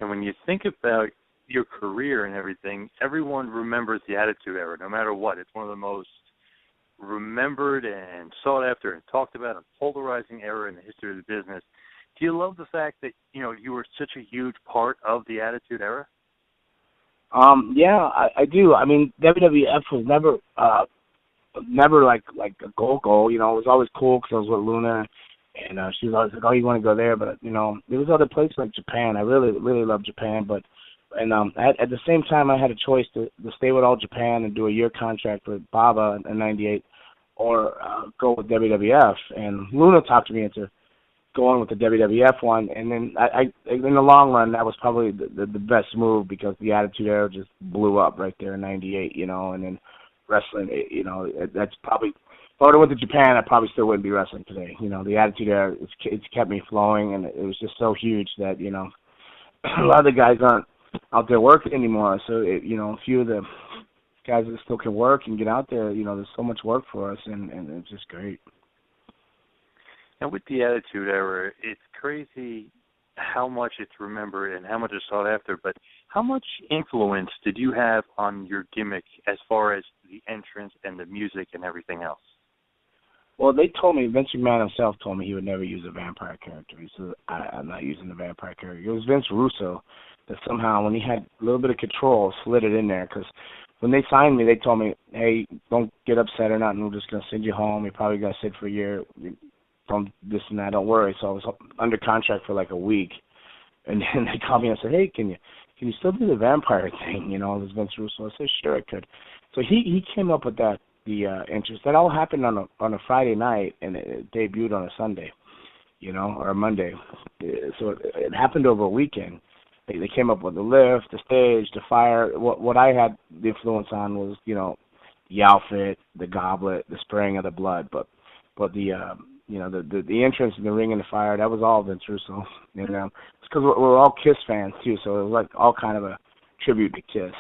And when you think about your career and everything, everyone remembers the Attitude Era, no matter what. It's one of the most remembered and sought after and talked about and polarizing era in the history of the business. Do you love the fact that, you were such a huge part of the Attitude Era? Yeah, I do. I mean, WWF was never like a goal. It was always cool because I was with Luna, and she was always like, "Oh, you want to go there?" But there was other places like Japan. I really, really love Japan, but at the same time, I had a choice to stay with All Japan and do a year contract with Baba in '98, or go with WWF. And Luna talked me into going with the WWF one, and then I in the long run, that was probably the best move because the Attitude Era just blew up right there in '98, and then wrestling, that's probably, if I would have went to Japan, I probably still wouldn't be wrestling today. The Attitude Era, it's kept me flowing, and it was just so huge that, a lot of the guys aren't out there working anymore, so, a few of the guys that still can work and get out there, there's so much work for us, and it's just great. And with the Attitude Era, it's crazy how much it's remembered and how much it's sought after, but how much influence did you have on your gimmick as far as the entrance and the music and everything else? Well, they told me, Vince McMahon himself told me he would never use a vampire character. He said, I'm not using the vampire character. It was Vince Russo that somehow, when he had a little bit of control, slid it in there, because when they signed me, they told me, hey, don't get upset or nothing. We're just going to send you home. You probably got to sit for a year. From this and that, don't worry. So I was under contract for like a week, and then they called me and said, hey, can you still do the vampire thing? It was Vince Russo. I said, sure, I could. So he came up with the interest. That all happened on a Friday night, and it debuted on a Sunday, or a Monday. So it happened over a weekend. They came up with the lift, the stage, the fire. What I had the influence on was, the outfit, the goblet, the spraying of the blood, but the the entrance and the ring and the fire, that was all Vince Russo. It's because we're all Kiss fans, too, so it was like all kind of a tribute to Kiss.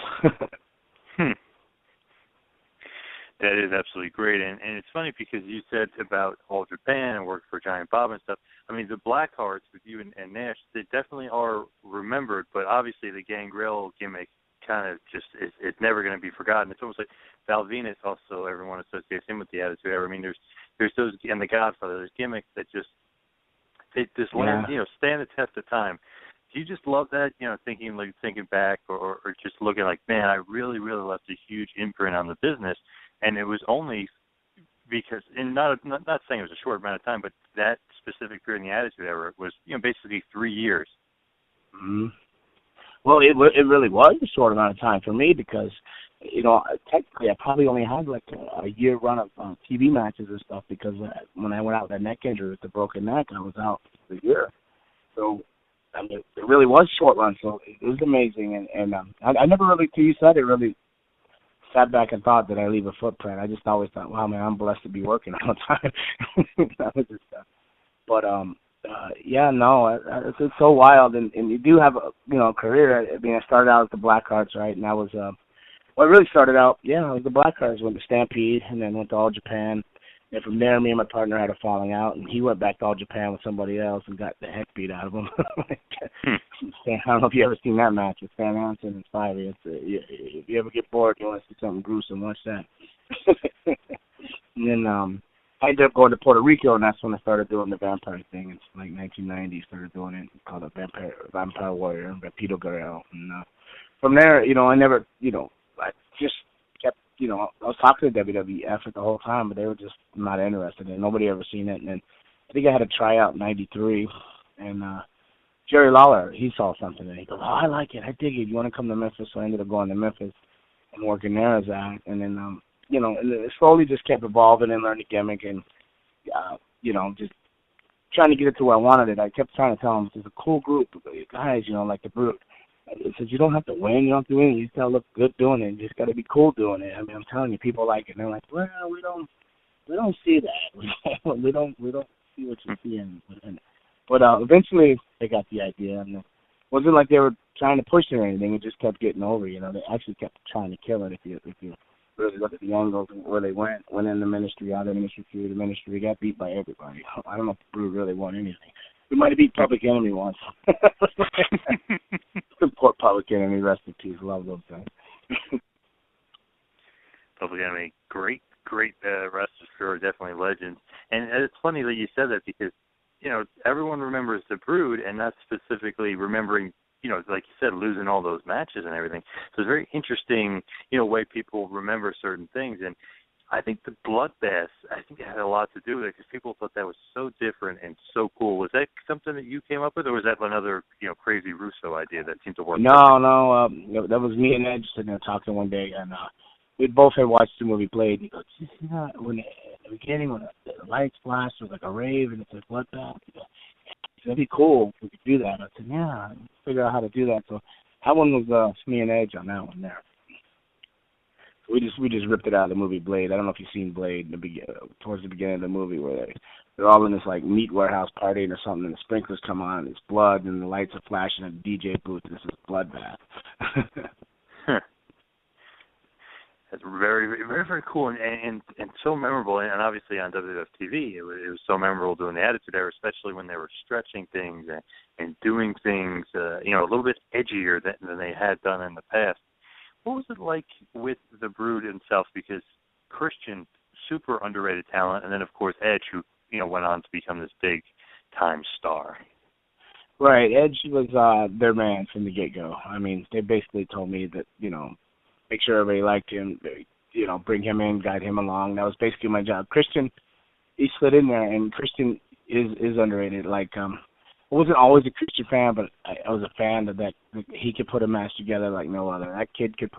That is absolutely great. And it's funny because you said about All Japan and worked for Giant Bob and stuff. I mean, the Blackhearts with you and Nash, they definitely are remembered, but obviously the Gangrel gimmick kind of just it's never going to be forgotten. It's almost like Val Venus also, everyone associates him with the Attitude Era. I mean, there's those, and the Godfather, there's gimmicks that just land, stand the test of time. Do you just love that, thinking back or just looking like, man, I really, really left a huge imprint on the business, and it was only because, and not saying it was a short amount of time, but that specific period in the Attitude Era was, basically 3 years. Mm-hmm. Well, it really was a short amount of time for me because, technically I probably only had like a year run of TV matches and stuff because when I went out with that neck injury with the broken neck, I was out for a year. So, I mean, it really was a short run, so it was amazing. And I never really, till you said it, really sat back and thought that I leave a footprint. I just always thought, wow, man, I'm blessed to be working all the time. That was just stuff. But, it's so wild, and you do have a career. I mean, I started out as the Blackhearts, right, and that was I really started out. Yeah, I was the Blackhearts, went to Stampede, and then went to All Japan, and from there, me and my partner had a falling out, and he went back to All Japan with somebody else and got the heck beat out of him. I don't know if you ever seen that match with Stan Hansen and Spivey. If you ever get bored, you want to see something gruesome, watch that. And then I ended up going to Puerto Rico, and that's when I started doing the vampire thing. It's like 1990, started doing it, called a Vampire Warrior, Rapido Guerrero. And from there, I never, I just kept, I was talking to WWF the whole time, but they were just not interested in it. Nobody ever seen it. And then I think I had a tryout in 93, and Jerry Lawler, he saw something, and he goes, oh, I like it, I dig it. You want to come to Memphis? So I ended up going to Memphis and working there as that. And then, and it slowly just kept evolving and learning the gimmick and, just trying to get it to where I wanted it. I kept trying to tell them, it's a cool group of guys, like the Brute. It says, you don't have to win, you don't have to win, you just got to look good doing it, you just got to be cool doing it. I mean, I'm telling you, people like it. And they're like, well, we don't see that. we don't see what you see in it. But eventually they got the idea, and it wasn't like they were trying to push it or anything. It just kept getting over, They actually kept trying to kill it if you really look at the angles and where they went in the ministry, out of the ministry, through the ministry. They got beat by everybody. I don't know if the Brood really won anything. We might have beat Public Enemy once. Public Enemy, rest in peace. Love those things. Public Enemy, great wrestlers who are definitely legends. And it's funny that you said that because, everyone remembers the Brood and not specifically remembering, like you said, losing all those matches and everything. So it's very interesting, way people remember certain things. And I think the Bloodbath, it had a lot to do with it because people thought that was so different and so cool. Was that something that you came up with, or was that another, crazy Russo idea that seemed to work? No, that was me and Edge sitting there talking one day, and we both had watched the movie Blade. And he goes, "You see that when at the beginning when the lights flash, it was like a rave, and it said Bloodbath." That'd be cool if we could do that. I said, "Yeah, figure out how to do that." So that one was me and Edge on that one there. We just ripped it out of the movie Blade. I don't know if you've seen Blade towards the beginning of the movie where they're all in this like meat warehouse partying or something, and the sprinklers come on, and it's blood, and the lights are flashing at the DJ booth, and this is Bloodbath. That's very, very, very cool and so memorable. And obviously on WWF TV, it was so memorable during the Attitude Era, especially when they were stretching things and doing things, a little bit edgier than they had done in the past. What was it like with the Brood himself? Because Christian, super underrated talent, and then, of course, Edge, who, went on to become this big-time star. Right. Edge was their man from the get-go. I mean, they basically told me that, make sure everybody liked him, bring him in, guide him along. That was basically my job. Christian, he slid in there, and Christian is underrated. Like, I wasn't always a Christian fan, but I was a fan of that. He could put a match together like no other. That kid could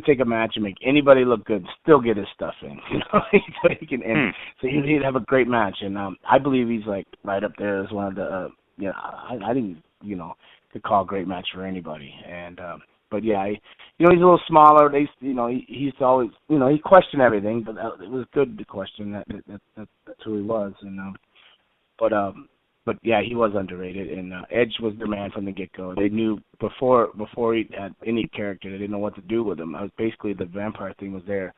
take a match and make anybody look good, still get his stuff in. So he'd have a great match, and I believe he's like right up there as one of the. I think could call a great match for anybody, and but yeah, he's a little smaller. He's always he questioned everything, but it was good to question that. That's who he was, and But yeah, he was underrated, and Edge was the man from the get-go. They knew before he had any character, they didn't know what to do with him. I was basically the vampire thing was there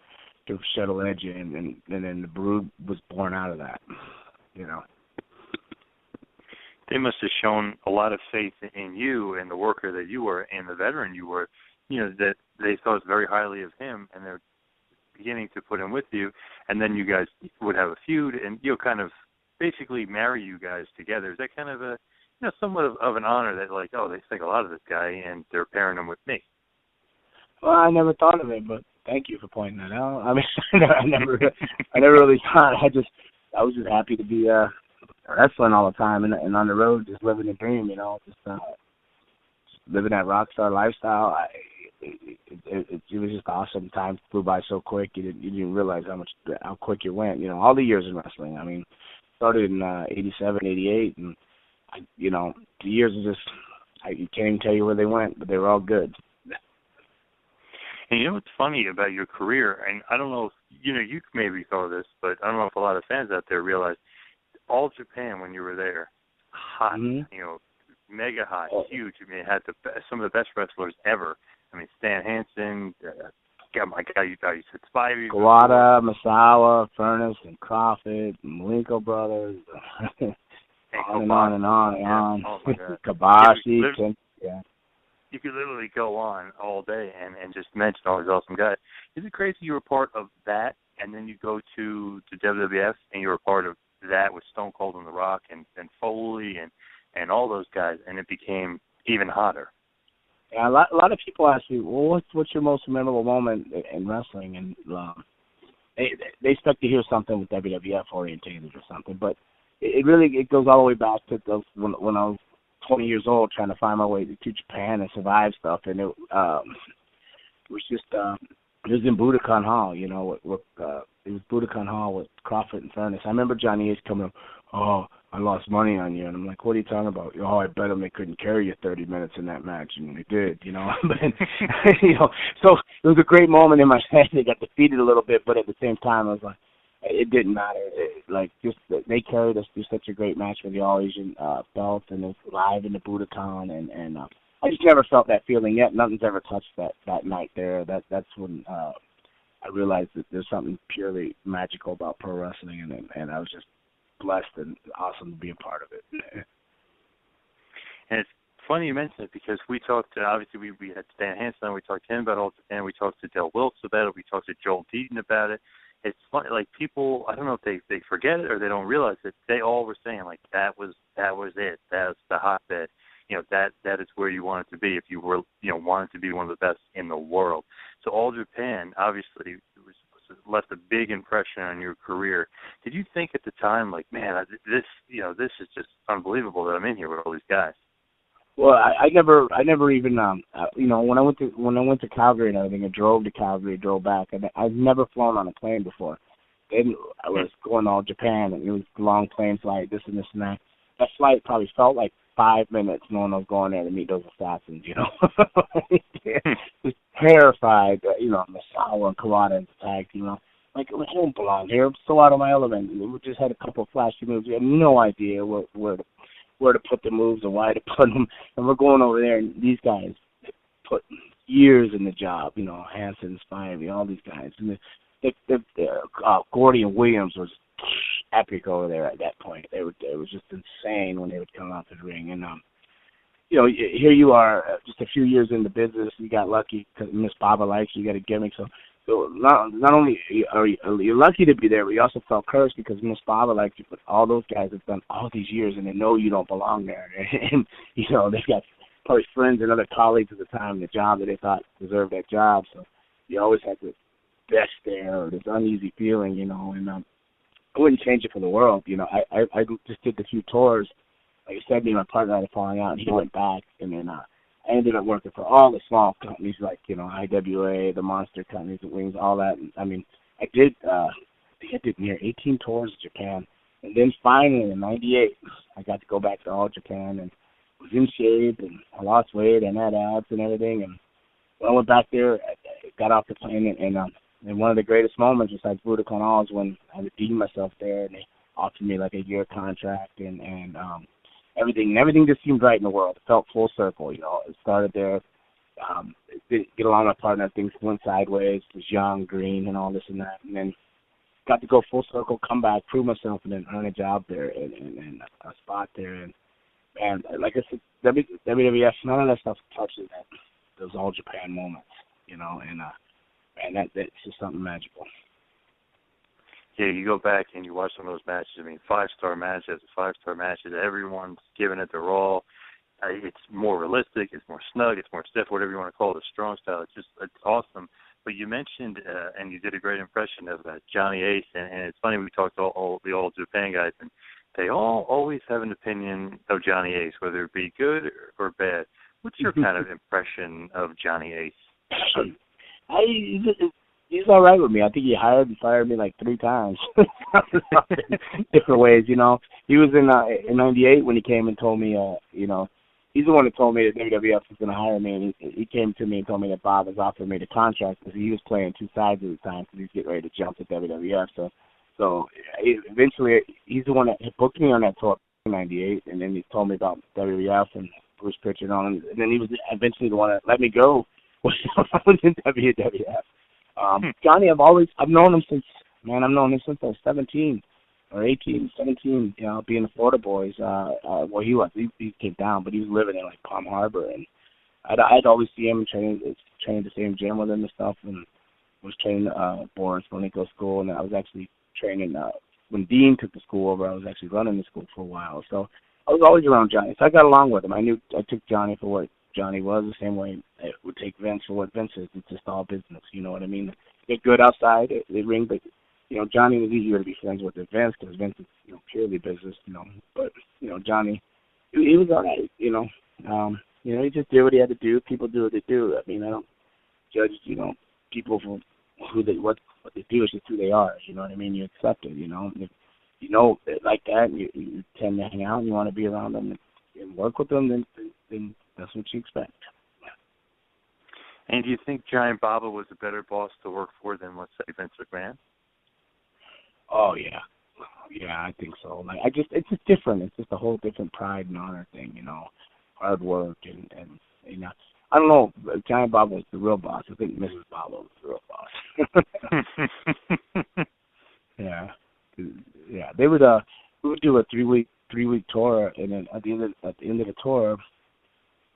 to shuttle Edge in, and then the Brood was born out of that. They must have shown a lot of faith in you and the worker that you were and the veteran you were. That they thought very highly of him, and they're beginning to put him with you, and then you guys would have a feud, and kind of basically marry you guys together. Is that kind of a, somewhat of an honor that like, they think a lot of this guy and they're pairing him with me? Well, I never thought of it, but thank you for pointing that out. I mean, I never really thought. I was just happy to be wrestling all the time and on the road, just living the dream, just living that rock star lifestyle. It was just awesome. Time flew by so quick. You didn't realize how quick it went. All the years in wrestling. I mean, started in 87, 88, and the years are just you can't even tell you where they went, but they were all good. And what's funny about your career, and I don't know if you maybe thought of this, but I don't know if a lot of fans out there realize All Japan when you were there, hot, mega hot, huge. I mean, it had some of the best wrestlers ever. I mean, Stan Hansen, my guy, you said Spivey. Kawada, Misawa, Furnace, and Crawford, and Malenko brothers, on and on and on and on. Oh my God. Kabashi, yeah. You could literally go on all day and just mention all these awesome guys. Is it crazy you were part of that, and then you go to WWF, and you were part of that with Stone Cold and The Rock and Foley and all those guys, and it became even hotter? Yeah, a lot of people ask me, well, what's your most memorable moment in wrestling? And they expect to hear something with WWF orientated or something, but it goes all the way back to when I was 20 years old trying to find my way to Japan and survive stuff, and it was just it was in Budokan Hall, it was Budokan Hall with Crawford and Furnace. I remember Johnny Ace coming up, I lost money on you. And I'm like, what are you talking about? I bet them they couldn't carry you 30 minutes in that match. And they did, But, so it was a great moment in my head. They got defeated a little bit, but at the same time, I was like, it didn't matter. They carried us through such a great match with the All-Asian belt, and it was live in the Budokan. And I just never felt that feeling yet. Nothing's ever touched that night there. That's when I realized that there's something purely magical about pro wrestling, and I was just blessed and awesome to be a part of it. And it's funny you mentioned it because we talked to, obviously we had Stan Hansen on, we talked to him about All Japan, we talked to Del Wilkes about it, we talked to Joel Deaton about it. It's funny, like people, I don't know if they forget it or they don't realize it. They all were saying like that was it. That's the hotbed. That is where you wanted to be if you were wanted to be one of the best in the world. So All Japan obviously left a big impression on your career. Did you think at the time like, man, this is just unbelievable that I'm in here with all these guys? Well, I never even when I went to Calgary and everything, I drove to Calgary, drove back, and I've never flown on a plane before. Then I was going to All Japan, and it was a long plane flight, this and that. That flight probably felt like 5 minutes knowing I was going there to meet those assassins, was terrified, Misawa and Kawada and tag, like I don't belong here. I'm so out of my element. We just had a couple of flashy moves. We had no idea where to put the moves and why to put them. And we're going over there, and these guys put years in the job. Hansen, Spivey, all these guys. And Gordy and Williams was epic over there at that point. It was just insane when they would come out to the ring. And here you are, just a few years in the business. You got lucky because Miss Baba likes you. You got a gimmick. So not only are you're lucky to be there, but you also felt cursed because Miss Baba likes you. But all those guys have done all these years, and they know you don't belong there. And they've got probably friends and other colleagues at the time in the job that they thought deserved that job. So you always had this best there, or this uneasy feeling, And I wouldn't change it for the world. I just did the few tours. Like I said, me and my partner had a falling out, and he went back, and then I ended up working for all the small companies like, IWA, the Monster companies, the Wings, all that. I mean, I think I did near 18 tours in Japan. And then finally in 98, I got to go back to All Japan and was in shape, and I lost weight and had abs and everything. And when I went back there, I got off the plane, and one of the greatest moments besides Budokan All is when I redeemed myself there, and they offered me like a year contract, and everything just seemed right in the world. It felt full circle, It started there. Get along with my partner, things went sideways. Was young, green, and all this and that, and then got to go full circle, come back, prove myself, and then earn a job there and a spot there. And like I said, WWF, none of that stuff touches those All Japan moments, and that's just something magical. Yeah, you go back and you watch some of those matches. I mean, 5-star matches, 5-star matches. Everyone's giving it their all. It's more realistic. It's more snug. It's more stiff. Whatever you want to call it, a strong style. It's awesome. But you mentioned, and you did a great impression of Johnny Ace. And it's funny, we talked to all the All Japan guys, and they all always have an opinion of Johnny Ace, whether it be good or bad. What's your kind of impression of Johnny Ace? He's all right with me. I think he hired and fired me like 3 times, different ways. He was in '98 when he came and told me, he's the one that told me that WWF was going to hire me, and he came to me and told me that Bob was offering me the contract because he was playing 2 sides at the time because he's getting ready to jump to WWF. So eventually he's the one that booked me on that tour in '98, and then he told me about WWF and Bruce Pritchard on him, and then he was eventually the one that let me go when I was in WWF. Johnny, I've known him since I was 17 or 18, 17, being the Florida Boys. He came down, but he was living in like Palm Harbor, and I'd always see him train the same gym with him and stuff, and was training Boris Malenko School, and I was actually training when Dean took the school over. I was actually running the school for a while, so I was always around Johnny. So I got along with him. I took Johnny for what Johnny was, the same way it would take Vince for what Vince is. It's just all business, you know what I mean? They're good outside, they ring, but, Johnny was easier to be friends with than Vince because Vince is, purely business, But, Johnny, he was all right, he just did what he had to do. People do what they do. I mean, I don't judge, people for what they do is just who they are, you know what I mean? You accept it, If they like that, and you tend to hang out and you want to be around them and work with them, then that's what you expect. And do you think Giant Baba was a better boss to work for than, let's say, Vince McMahon? Oh yeah, I think so. Like it's just different. It's just a whole different pride and honor thing, hard work and I don't know. Giant Baba was the real boss. I think Mrs. Baba was the real boss. Yeah. They would we would do a three week tour, and then at the end of the tour,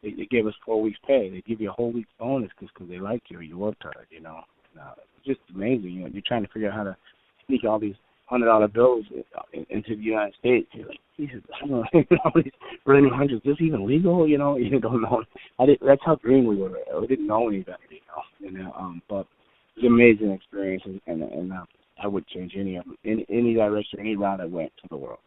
they gave us 4 weeks pay. They give you a whole week's bonus because they like you or you worked hard, you know. It's just amazing. You know, you're trying to figure out how to sneak all these $100 bills into the United States. You're like, Jesus, I don't know, all these running hundreds. Is this even legal? You know, you don't know. That's how green we were. We didn't know any better, you know. But it was an amazing experience, and I would change any of them, any direction, any route I went to the world.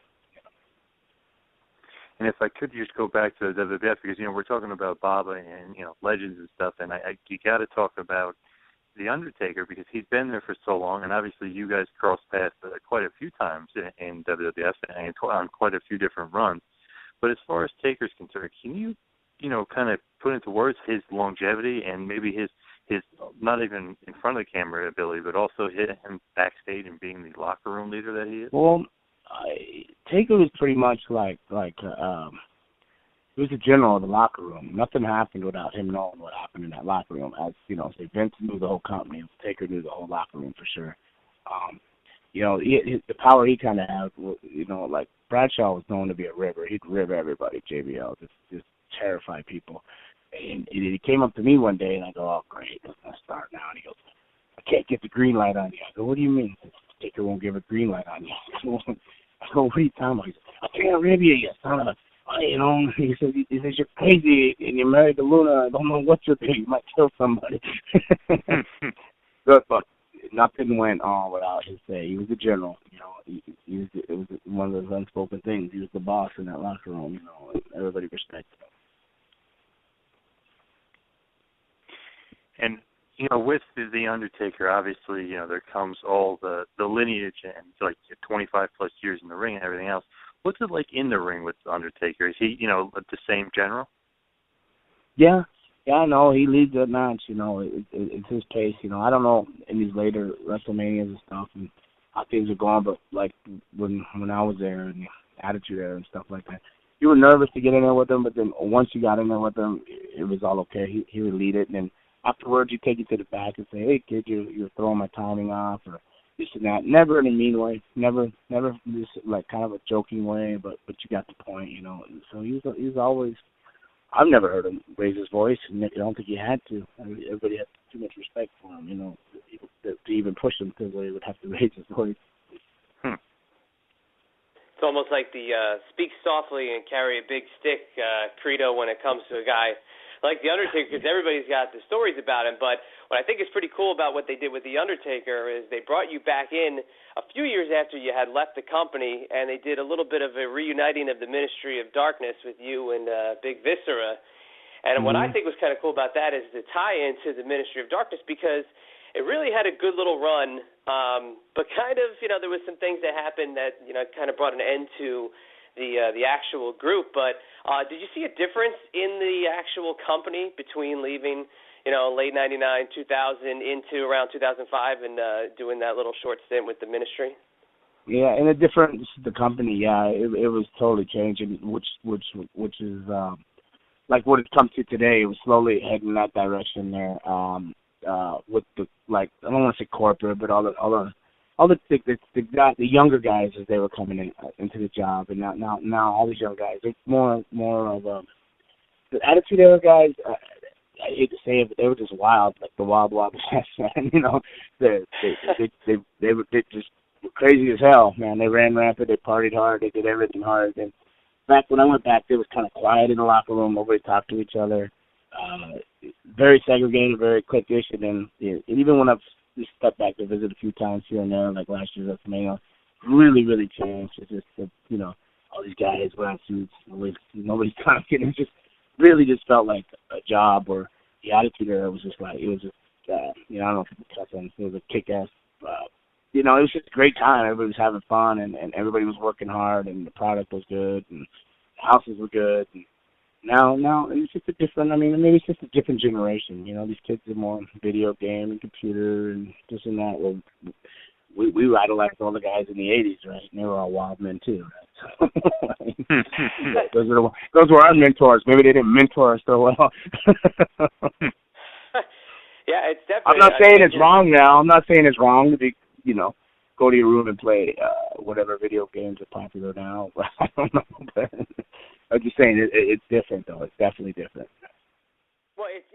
And if I could just go back to the WWF, because, you know, we're talking about Baba and, you know, legends and stuff, and you got to talk about the Undertaker because he's been there for so long, and obviously you guys crossed paths quite a few times in WWF and on quite a few different runs. But as far as Taker's concerned, can you know, kind of put into words his longevity and maybe his not even in front of the camera ability, but also him backstage and being the locker room leader that he is? Well, Taker was pretty much like he was the general of the locker room. Nothing happened without him knowing what happened in that locker room. As you know, say Vince knew the whole company. Taker knew the whole locker room for sure. You know, the power he kind of had. You know, like Bradshaw was known to be a ribber. He'd rib everybody. JBL just terrify people. And he came up to me one day, and I go, "Oh, great, let's start now." And he goes, "I can't get the green light on you." I go, "What do you mean? Taker won't give a green light on you." I go, "What are you talking about?" He said, "I can't rib you, you son of a..." You know, he says, "You're crazy and you're married to Luna. I don't know what you're doing. You might kill somebody." But nothing went on without his say. He was the general. You know, it was one of those unspoken things. He was the boss in that locker room. You know, and everybody respected him. And you know, with the Undertaker, obviously, you know, there comes all the lineage and like 25 plus years in the ring and everything else. What's it like in the ring with the Undertaker? Is he, you know, the same general? Yeah, no, he leads that match. You know, it's his pace. You know, I don't know in these later WrestleManias and stuff and how things are going, but like when I was there and the Attitude Era and stuff like that, you were nervous to get in there with him, but then once you got in there with him, it was all okay. He would lead it, and then afterwards, you take it to the back and say, "Hey, kid, you're throwing my timing off," or this and that. Never in a mean way. Never this like kind of a joking way, but you got the point, you know. So he's always. I've never heard him raise his voice, and I don't think he had to. I mean, everybody had too much respect for him, you know, to even push him because he would have to raise his voice. It's almost like the speak softly and carry a big stick credo when it comes to a guy like The Undertaker, because everybody's got the stories about him. But what I think is pretty cool about what they did with The Undertaker is they brought you back in a few years after you had left the company, and they did a little bit of a reuniting of the Ministry of Darkness with you and Big Viscera. And what I think was kind of cool about that is the tie-in to the Ministry of Darkness, because it really had a good little run, but kind of, you know, there was some things that happened that, you know, kind of brought an end to the actual group. But did you see a difference in the actual company between leaving, you know, late 99, 2000 into around 2005 and doing that little short stint with the ministry? Yeah, and the difference, the company, yeah, it was totally changing, which is like what it's come to today. It was slowly heading in that direction there. With the, like, I don't want to say corporate, but all the younger guys as they were coming into the job, and now all these young guys, they're more of the Attitude Era guys. I hate to say it, but they were just wild, like the Wild West, man. You know, they were just crazy as hell, man. They ran rampant, they partied hard, they did everything hard. And back when I went back, it was kind of quiet in the locker room. Nobody talked to each other. Very segregated, very cliquish, and then even when I've just stepped back to visit a few times here and there, like last year's WrestleMania, really changed. It's just, you know, all these guys wearing suits, nobody's talking. It just really just felt like a job, or the Attitude Era was just like, it was just, you know, I don't know if you can touch on it, was a kick-ass, you know, it was just a great time. Everybody was having fun, and everybody was working hard, and the product was good, and the houses were good, and now it's just a different, I mean, maybe it's just a different generation. You know, these kids are more video game and computer and this and that. Well, we idolized all the guys in the 80s, right? And they were all wild men too, right? So, those were our mentors. Maybe they didn't mentor us so well. Yeah, it's definitely. I'm not saying it's wrong now. I'm not saying it's wrong to be, you know, go to your room and play whatever video games are popular now. But I don't know. But I'm just saying it's different though. It's definitely different. Well, it's